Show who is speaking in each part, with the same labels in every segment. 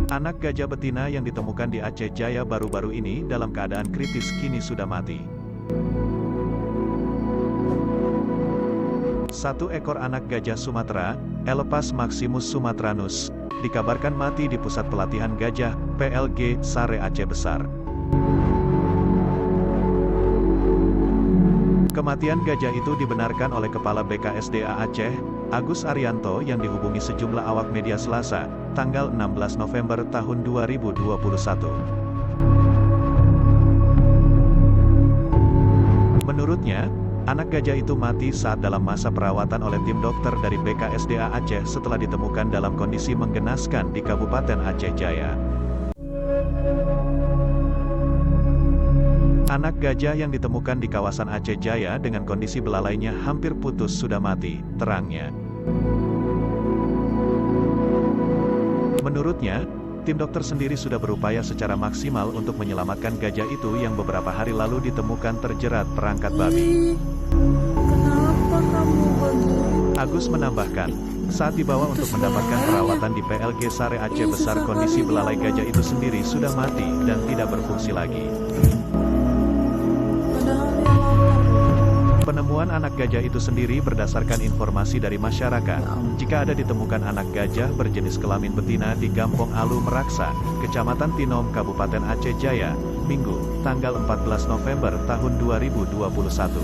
Speaker 1: Anak gajah betina yang ditemukan di Aceh Jaya baru-baru ini dalam keadaan kritis kini sudah mati. Satu ekor anak gajah Sumatera, Elepas maximus sumatranus, dikabarkan mati di Pusat Pelatihan Gajah, PLG, Sare Aceh Besar. Kematian gajah itu dibenarkan oleh Kepala BKSDA Aceh, Agus Arianto yang dihubungi sejumlah awak media Selasa, tanggal 16 November tahun 2021. Menurutnya, anak gajah itu mati saat dalam masa perawatan oleh tim dokter dari BKSDA Aceh setelah ditemukan dalam kondisi menggenaskan di Kabupaten Aceh Jaya. Anak gajah yang ditemukan di kawasan Aceh Jaya dengan kondisi belalainya hampir putus sudah mati, terangnya. Menurutnya, tim dokter sendiri sudah berupaya secara maksimal untuk menyelamatkan gajah itu yang beberapa hari lalu ditemukan terjerat perangkat babi.
Speaker 2: Kenapa kamu begini?
Speaker 1: Agus menambahkan, saat dibawa untuk mendapatkan perawatan di PLG Sare Aceh Besar, kondisi belalai gajah itu sendiri sudah mati dan tidak berfungsi lagi. Penemuan anak gajah itu sendiri berdasarkan informasi dari masyarakat. Jika ada ditemukan anak gajah berjenis kelamin betina di Gampong Alu Meraksa, Kecamatan Tinom, Kabupaten Aceh Jaya, Minggu, tanggal 14 November tahun 2021.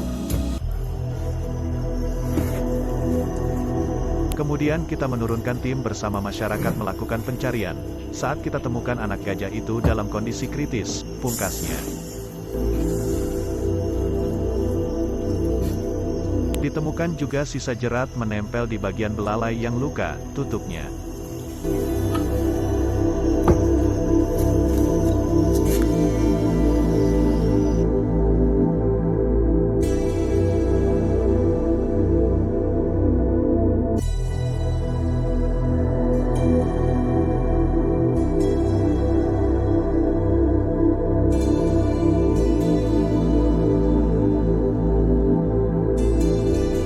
Speaker 1: Kemudian kita menurunkan tim bersama masyarakat melakukan pencarian. Saat kita temukan anak gajah itu dalam kondisi kritis, pungkasnya. Ditemukan juga sisa jerat menempel di bagian belalai yang luka, tutupnya.